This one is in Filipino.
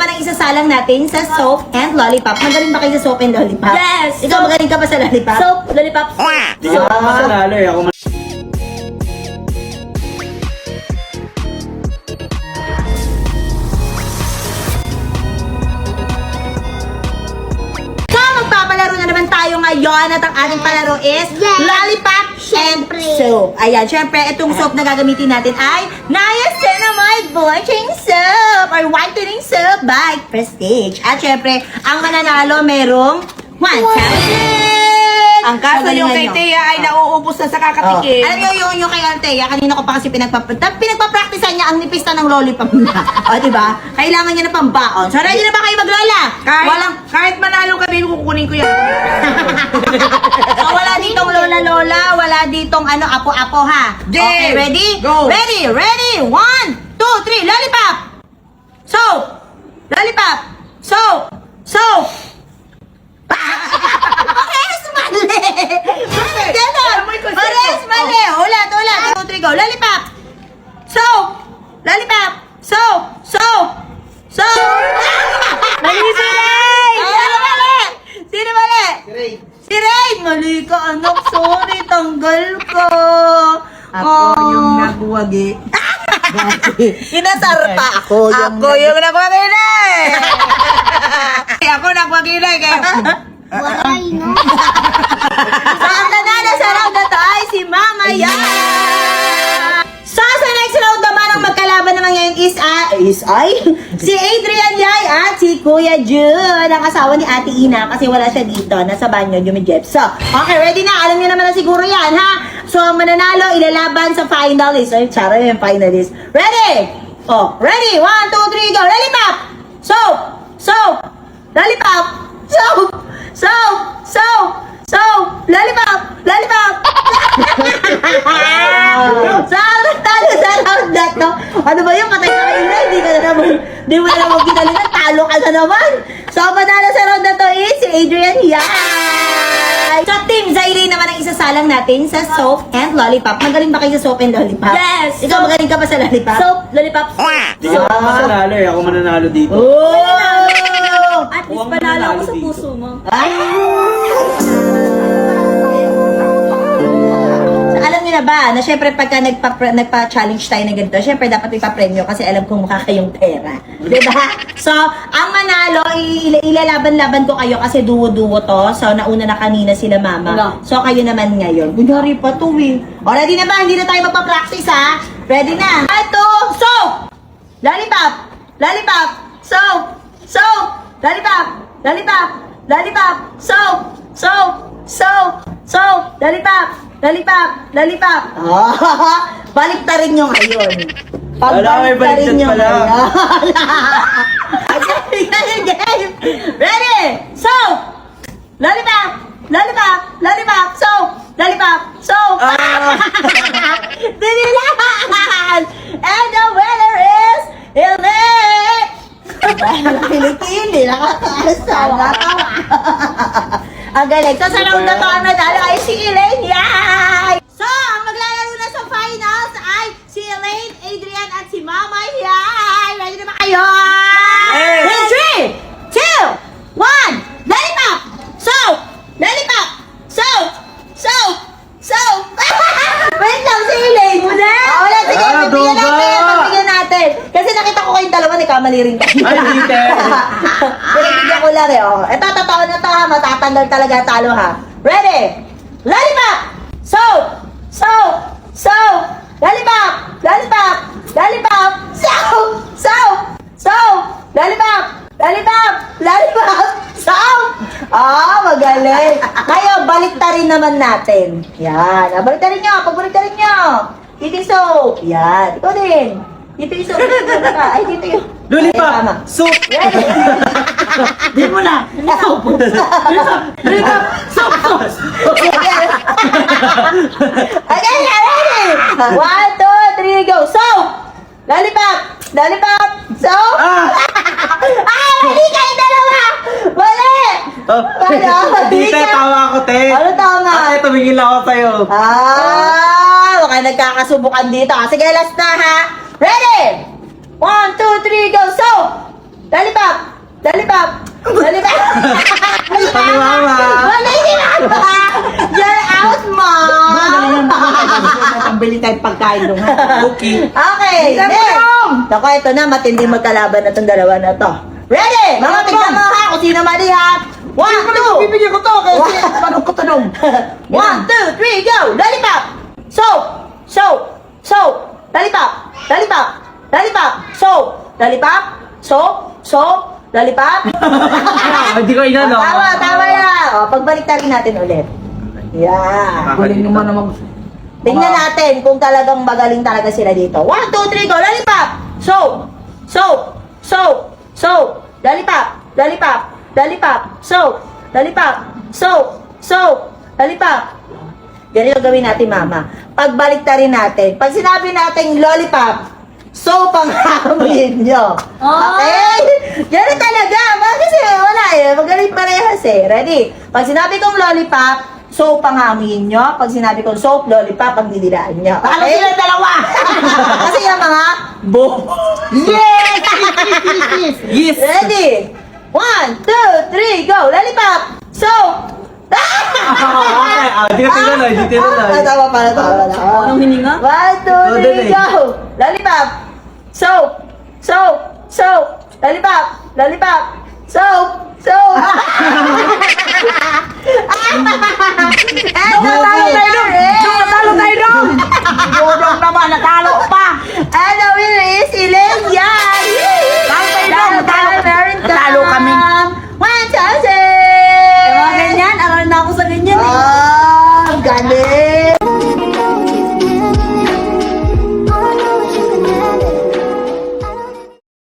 naman ang isasalang natin sa soap and lollipop. Magaling ba kayo sa soap and lollipop? Yes! Ikaw magaling ka ba sa lollipop? Soap, lollipop. Hindi ka pa masanalo eh. Ako Magpapalaro na naman tayo ngayon at ang ating palaro is lollipop and soap. Ayan, syempre, itong soap na gagamitin natin ay Niacinamide Blanching Soap or Whitening Soap by Prestige. At syempre, ang mananalo merong 1,000! Ang kaso yung kay Thea ay nauubos na sa kakatikim. Alam nyo yung kay Althea, kanina ko pa kasi pinagpa-practicean niya ang nipista ng lollipop niya. O, diba? Kailangan niya na pambaon. So, ready na ba kayo maglola? Kahit manalo kami, kukunin ko yan. So, wala ditong lola-lola, wala ditong apo-apo ha. Okay, ready? Go! Ready! 1, 2, 3, lollipop! Soap! Lollipop! Soap! Soap! Pares mali! Bakit ganon? Pares mali! Ulat! 1, 2, 3, go! Lollipop! Soap! Lollipop! Soap! Soap! Soap! Mali si Ray! Sino mali? Sino mali? Si Rain! Mali ka, anak. Sorry, tanggal ko. Ako yung nagwagi. Kinasar pa ako. Ako yung nagwagi na eh! Ako nagwagi na eh. So, ang nanalo sa round na to ay si Mama Yan! So, sa next round naman, ang magkalaban naman ngayon is si Adrian Yay at si Kuya Jun, ang asawa ni Ate Ina, kasi wala siya dito, nasa banyo, Jumijep. So, okay, ready na? Alam niyo naman na siguro yan, ha? So, ang mananalo, ilalaban sa finalist. Ay, tsara yung finalist. Ready? Oh, ready? 1, 2, 3, go! Lollipop! Soap! Soap! Lollipop! Soap! Soap! Soap! Soap! Lollipop! Lollipop! So, ang natalo sa round na to. Ano ba yung patay na kayo na? Hindi mo na naman ginalingan. Talo ka na naman. So, ang manalo sa round na to is si Adrian Yay! So, Team Zaire naman ang isasalang natin sa soap and lollipop. Magaling ba kayo sa soap and lollipop? Yes! Ikaw magaling ka ba sa lollipop? Soap, lollipop. Hindi ka pa masanalo eh. Ako mananalo dito. Oh! At least Huwag panalo ako mananalo sa dito. puso mo. Ay! So, alam niyo na ba na syempre pagka nagpa-challenge tayo na ganito, syempre dapat ipapremyo kasi alam kong mukha kayong pera. Diba? So, ang manalo, ilalaban-laban ko kayo kasi duo-duo to. So, nauna na kanina sila mama. Wala. So, kayo naman ngayon. Kunyari pa to eh. O, ready na ba? Hindi na tayo magpa-practice ha? Ready na? Ito! Soap! Lollipop! Lollipop! Soap! Soap! Lollipop! Lollipop! Lollipop! Soap! Soap! Soap! Soap! Lollipop! Lollipop! Lollipop! Oh, baliktarin nyo ngayon. Wala, may baliktad pala. Game! Ready! Soap! Lollipop! Lollipop! Lollipop! Soap! Lollipop! Soap! Dinilaan! And the winner is Elaine! Kilikili, nakakaasawa. Ang galing. So, sa round na to, ang nadalo ay si Elaine. Yay! So, ang maglalaro na sa finals ay si Elaine, Adrian, at si Mama. Yay! Ready na ba kayo? Yes! 3, 2, 1, lollipop! Soap! Lollipop! Soap! Soap! Soap! Wait lang, si Elaine muna. Wala, sige, pagbigyan natin. Kasi nakita ko kayong dalawa, nagkamali rin kayo. Ay, dito. Pinibigyan ko lang eh, oh. Ito, totoo na to ha. Matatanggal talaga talo ha. Ready? Lollipop! Soap! Soap! Soap! Lollipop! Lollipop! Lollipop! Soap! Soap! Soap! Lollipop! Lollipop! Lollipop! Soap! Magaling. Ngayon, baliktarin naman natin. Yan. Baliktarin nyo. Pagbaliktarin nyo. Dito yung soap. Yan. Ikaw din. Dito yung soap. Ay, dito yung... Lollipop! Ay, tama. Soup! Ready? Di mo na! Soap! Lollipop! Soup! Okay, ready? 1, 2, 3, go! Soap! Lollipop! Lollipop! Soap! Mali kayo dalawa! Mali! Tita, tawa ako, te. Ano tama? Ate, tumingin lang ako sa'yo. Baka nagkakasubukan dito. Sige, last na ha. Ready? 1, 2, 3, go! Soap! Lollipop! Pambili tayong pagkain doon. Cookie. Okay, Isa pa next. lang. Ako, ito na, matindi magkalaban na itong dalawa na to. Ready? Mga Ano tignan ba? mo ha, kung sino mali ha. 1, 2. Bibigyan ko to kasi paano ko tanong? 1, 2, 3, go! Lollipop! Soap! Soap! Soap! Lollipop! Lollipop! Lollipop! Soap! Lollipop! Soap! Soap! Lollipop! Hindi ko inano. Tama yan! O, pagbalik natin natin ulit. Yeah. Galing naman naman. Tingnan natin kung talagang magaling talaga sila dito. 1, 2, 3, go! Lollipop! Soap! Soap! Soap! Soap! Lollipop! Lollipop! Lollipop! Soap! Lollipop! Soap! Soap! Lollipop! Ganito gawin natin, mama. Pagbalik rin natin. Pag sinabi natin lollipop, soap ang hamuin nyo. Okay? Ganun talaga. Kasi wala eh. Magaling parehas eh. Ready? Pag sinabi kong lollipop, soap ang hamuin nyo. Pag sinabi kong soap, lollipop ang didilaan nyo. Paano Okay? sila dalawa? Kasi yung mga Bo. Yes! Yes. ready? 1, 2, 3, go! Lollipop! Soap! Okay, di ka tinanoy, di tinanoy. Tama pala. Anong hininga? 1, 2, Oh, 3, dali. go! Lollipop! Soap! Soap! Soap! Lollipop! Lollipop! Soap! Soap! Natalo tayo doon! Natalo tayo doon! Bodong naman, natalo pa! And the winner is Elaine Yan! Yay!